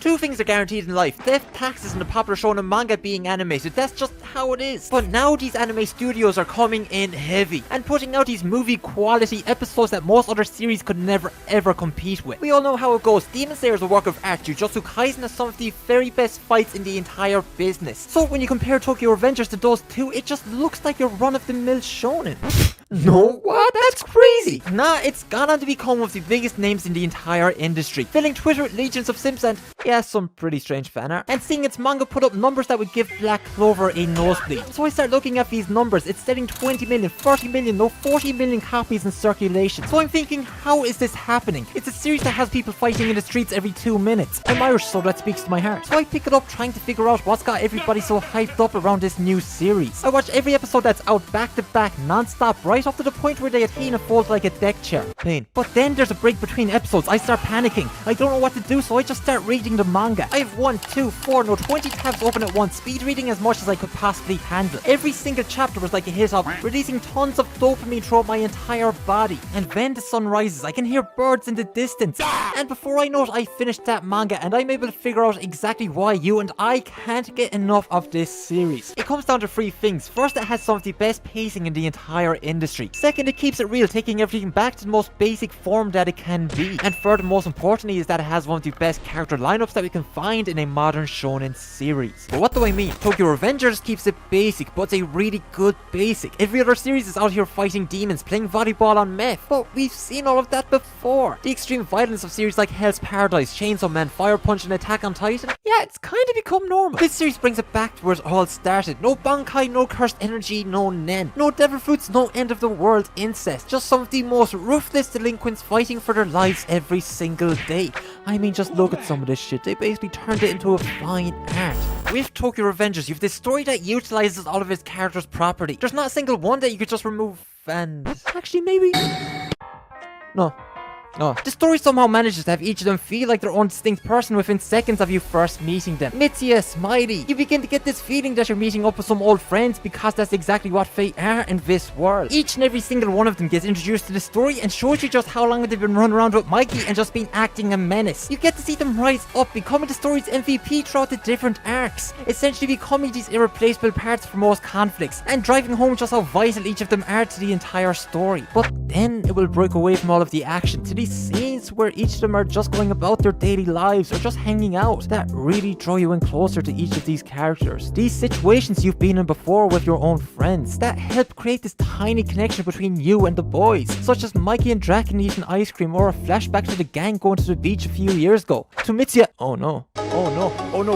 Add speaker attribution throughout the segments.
Speaker 1: Two things are guaranteed in life: death, taxes, and the popular shonen manga being animated. That's just how it is. But now these anime studios are coming in heavy and putting out these movie quality episodes that most other series could never ever compete with. We all know how it goes. Demon Slayer is a work of art. Jujutsu Kaisen has some of the very best fights in the entire business. So when you compare Tokyo Revengers to those two, it just looks like your run-of-the-mill shonen. No, what? That's crazy. Nah, it's gone on to become one of the biggest names in the entire industry, filling Twitter with legions of simps and, yeah, some pretty strange fan art, and seeing its manga put up numbers that would give Black Clover a nosebleed. So I start looking at these numbers. It's selling 20 million, 30 million, no 40 million copies in circulation. So I'm thinking, how is this happening? It's a series that has people fighting in the streets every 2 minutes. I'm Irish, so that speaks to my heart. So I pick it up trying to figure out what's got everybody so hyped up around this new series. I watch every episode that's out back to back, non-stop, right up to the point where they Athena folds like a deck chair. Pain. But then there's a break between episodes. I start panicking. I don't know what to do, so I just start reading the manga. I have 1, 2, 4, no 20 tabs open at once, speed reading as much as I could possibly handle. Every single chapter was like a hit up, releasing tons of dopamine throughout my entire body. And then the sun rises. I can hear birds in the distance. And before I know it, I finished that manga, and I'm able to figure out exactly why you and I can't get enough of this series. It comes down to 3 things. First, it has some of the best pacing in the entire industry. Second, it keeps it real, taking everything back to the most basic form that it can be. And third, and most importantly, is that it has one of the best character lineups that we can find in a modern shonen series. But what do I mean? Tokyo Revengers keeps it basic, but it's a really good basic. Every other series is out here fighting demons, playing volleyball on meth, but we've seen all of that before. The extreme violence of series like Hell's Paradise, Chainsaw Man, Fire Punch, and Attack on Titan, yeah, it's kind of become normal. This series brings it back to where it all started. No Bankai, no cursed energy, no Nen, no devil fruits, no end of the world incest. Just some of the most ruthless delinquents fighting for their lives every single day. I mean, just look at some of this shit. They basically turned it into a fine art. With Tokyo Revengers, you have this story that utilizes all of its characters properly. There's not a single one that you could just remove and... Actually, maybe... No. The story somehow manages to have each of them feel like their own distinct person within seconds of you first meeting them. Mitsuya, Smiley, you begin to get this feeling that you're meeting up with some old friends because that's exactly what Fate are in this world. Each and every single one of them gets introduced to the story and shows you just how long they've been running around with Migi and just been acting a menace. You get to see them rise up, becoming the story's MVP throughout the different arcs, essentially becoming these irreplaceable parts for most conflicts, and driving home just how vital each of them are to the entire story. But then it will break away from all of the action to these scenes where each of them are just going about their daily lives or just hanging out that really draw you in closer to each of these characters. These situations you've been in before with your own friends that help create this tiny connection between you and the boys, such as Mikey and Draken eating ice cream, or a flashback to the gang going to the beach a few years ago. To Mitsuya, oh no,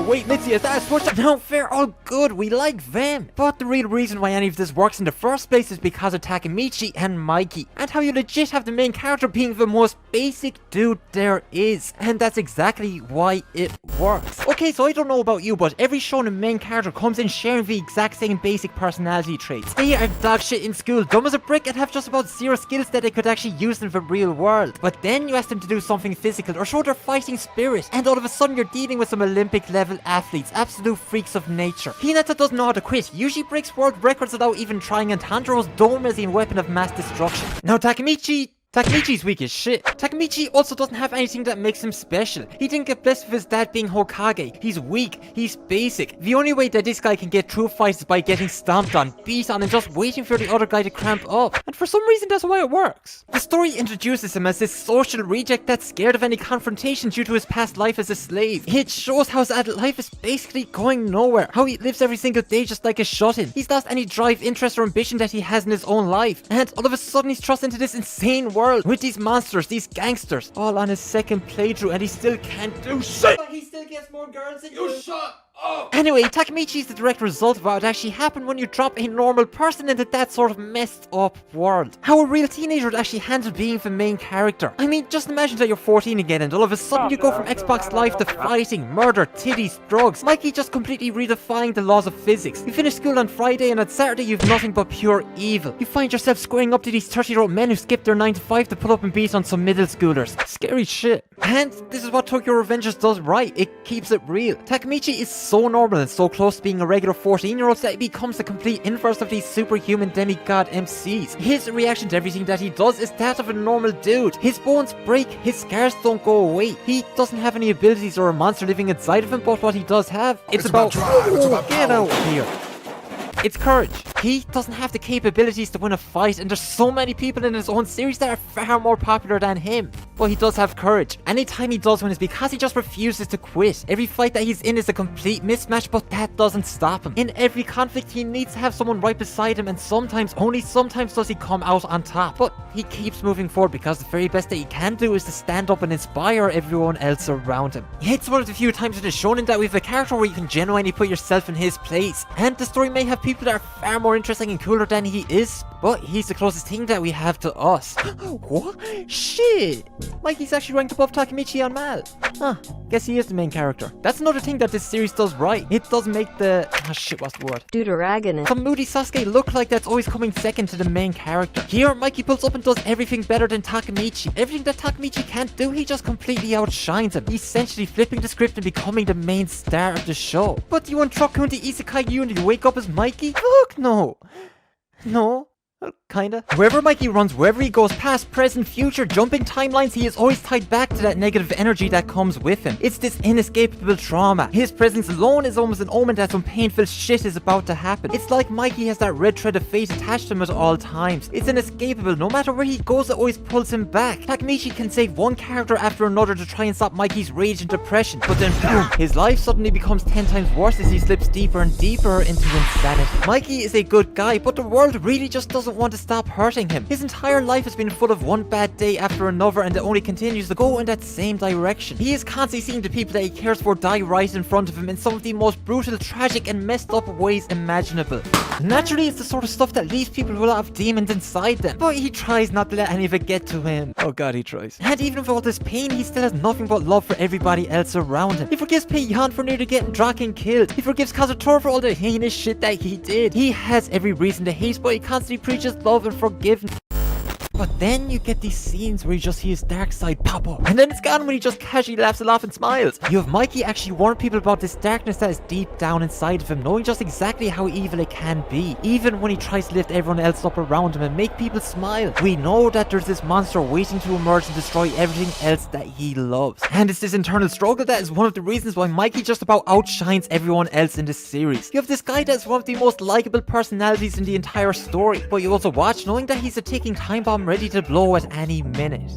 Speaker 1: wait, Mitsuya, that's what no, they're all good, we like them. But the real reason why any of this works in the first place is because of Takemichi and Mikey, and how you legit have the main character being the most basic dude there is, and that's exactly why it works. Okay, so I don't know about you, but every shonen main character comes in sharing the exact same basic personality traits. They are dog shit in school, dumb as a brick, and have just about 0 skills that they could actually use in the real world. But then you ask them to do something physical or show their fighting spirit, and all of a sudden you're dealing with some Olympic level athletes, absolute freaks of nature. Hinata doesn't know how to quit, usually breaks world records without even trying, and Tanjiro's dome is a weapon of mass destruction. Now Takemichi's weak as shit. Takemichi also doesn't have anything that makes him special. He didn't get blessed with his dad being Hokage. He's weak. He's basic. The only way that this guy can get through fights is by getting stomped on, beat on, and just waiting for the other guy to cramp up. And for some reason, that's why it works. The story introduces him as this social reject that's scared of any confrontation due to his past life as a slave. It shows how his adult life is basically going nowhere. How he lives every single day just like a shut-in. He's lost any drive, interest, or ambition that he has in his own life. And all of a sudden, he's thrust into this insane world with these monsters, these gangsters, all on his second playthrough, and he still can't do shit. But he still gets more girls than you. Shut up. Anyway, Takemichi is the direct result of what actually happened when you drop a normal person into that sort of messed up world. How a real teenager would actually handle being the main character. I mean, just imagine that you're 14 again and all of a sudden you go from Xbox Live to fighting, murder, titties, drugs. Mikey just completely redefying the laws of physics. You finish school on Friday and on Saturday you've nothing but pure evil. You find yourself squaring up to these 30-year-old men who skip their 9 to 5 to pull up and beat on some middle schoolers. Scary shit. And this is what Tokyo Revengers does right. It keeps it real. Takemichi is so normal and so close to being a regular 14-year-old that he becomes the complete inverse of these superhuman demigod MCs. His reaction to everything that he does is that of a normal dude. His bones break, his scars don't go away. He doesn't have any abilities or a monster living inside of him, but what he does have, it's about drive, get out of here. It's courage. He doesn't have the capabilities to win a fight, and there's so many people in his own series that are far more popular than him. But he does have courage. Anytime he does win is because he just refuses to quit. Every fight that he's in is a complete mismatch, but that doesn't stop him. In every conflict, he needs to have someone right beside him, and sometimes, only sometimes, does he come out on top. But he keeps moving forward because the very best that he can do is to stand up and inspire everyone else around him. It's one of the few times in the shonen that we have a character where you can genuinely put yourself in his place. And the story may have people that are far more interesting and cooler than he is, but he's the closest thing that we have to us. What? Shit! Mikey's actually ranked above Takemichi on Mal. Huh, guess he is the main character. That's another thing that this series does right. It does make the... oh shit, what's the word?
Speaker 2: Deuteragonist.
Speaker 1: Some moody Sasuke look like that's always coming second to the main character. Here, Mikey pulls up and does everything better than Takemichi. Everything that Takemichi can't do, he just completely outshines him, essentially flipping the script and becoming the main star of the show. But do you want Truck into Isekai you and you wake up as Mikey? Fuck no. No. Well, kinda. Wherever Mikey runs, wherever he goes, past, present, future, jumping timelines, he is always tied back to that negative energy that comes with him. It's this inescapable trauma. His presence alone is almost an omen that some painful shit is about to happen. It's like Mikey has that red thread of fate attached to him at all times. It's inescapable. No matter where he goes, it always pulls him back. Takemichi can save one character after another to try and stop Mikey's rage and depression, but then boom, his life suddenly becomes 10 times worse as he slips deeper and deeper into insanity. Mikey is a good guy, but the world really just doesn't want to stop hurting him. His entire life has been full of one bad day after another, and it only continues to go in that same direction. He is constantly seeing the people that he cares for die right in front of him in some of the most brutal, tragic, and messed up ways imaginable. Naturally, it's the sort of stuff that leaves people with a lot of demons inside them, but he tries not to let any of it get to him. Oh god, he tries. And even with all this pain, he still has nothing but love for everybody else around him. He forgives Pei-Yan for nearly getting Draken killed. He forgives Kazutora for all the heinous shit that he did. He has every reason to hate, but he constantly preaches love and forgiveness. But then you get these scenes where you just see his dark side pop up, and then it's gone when he just casually laughs it off and smiles. You have Mikey actually warn people about this darkness that is deep down inside of him, knowing just exactly how evil it can be, even when he tries to lift everyone else up around him and make people smile. We know that there's this monster waiting to emerge and destroy everything else that he loves. And it's this internal struggle that is one of the reasons why Mikey just about outshines everyone else in this series. You have this guy that's one of the most likable personalities in the entire story, but you also watch knowing that he's a ticking time bomb ready to blow at any minute.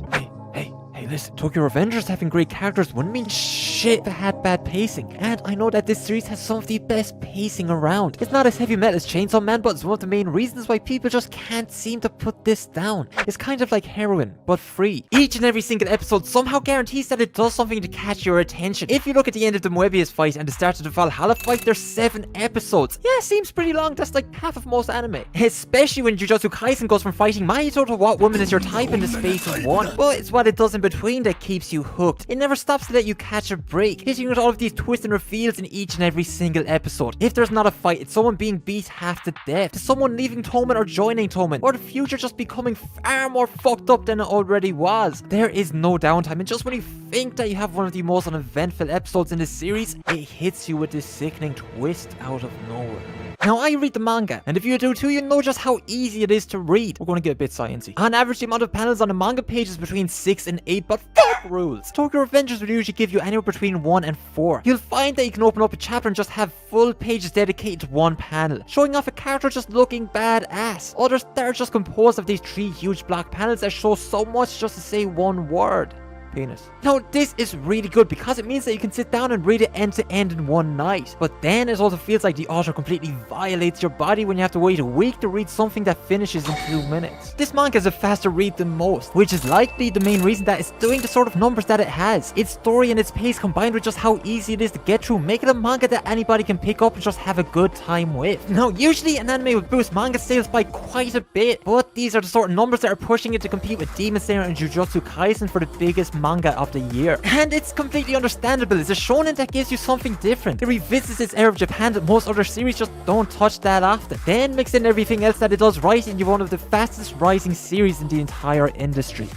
Speaker 1: Hey, listen, Tokyo Revengers having great characters wouldn't mean shit if it had bad pacing. And I know that this series has some of the best pacing around. It's not as heavy metal as Chainsaw Man, but it's one of the main reasons why people just can't seem to put this down. It's kind of like heroin, but free. Each and every single episode somehow guarantees that it does something to catch your attention. If you look at the end of the Moebius fight and the start of the Valhalla fight, there's 7 episodes. Yeah, it seems pretty long. That's like half of most anime. Especially when Jujutsu Kaisen goes from fighting Mahito to what woman is your type in the space of 1. But it's what it does in between that keeps you hooked. It never stops to let you catch a break, hitting with all of these twists and reveals in each and every single episode. If there's not a fight, it's someone being beat half to death, to someone leaving Toman or joining Toman, or the future just becoming far more fucked up than it already was. There is no downtime, and just when you think that you have one of the most uneventful episodes in this series, it hits you with this sickening twist out of nowhere. Now, I read the manga, and if you do too, you know just how easy it is to read. We're gonna get a bit sciencey. On average, the amount of panels on a manga page is between 6 and 8, but fuck rules. Tokyo Revengers will usually give you anywhere between 1 and 4. You'll find that you can open up a chapter and just have full pages dedicated to one panel, showing off a character just looking badass. Others that are just composed of these 3 huge block panels that show so much just to say one word. Penis. Now, this is really good because it means that you can sit down and read it end to end in one night. But then it also feels like the author completely violates your body when you have to wait a week to read something that finishes in 2 minutes. This manga is a faster read than most, which is likely the main reason that it's doing the sort of numbers that it has. Its story and its pace combined with just how easy it is to get through make it a manga that anybody can pick up and just have a good time with. Now, usually an anime would boost manga sales by quite a bit, but these are the sort of numbers that are pushing it to compete with Demon Slayer and Jujutsu Kaisen for the biggest manga of the year. And it's completely understandable. It's a shonen that gives you something different. It revisits its era of Japan that most other series just don't touch that often. Then mix in everything else that it does right and you're one of the fastest rising series in the entire industry.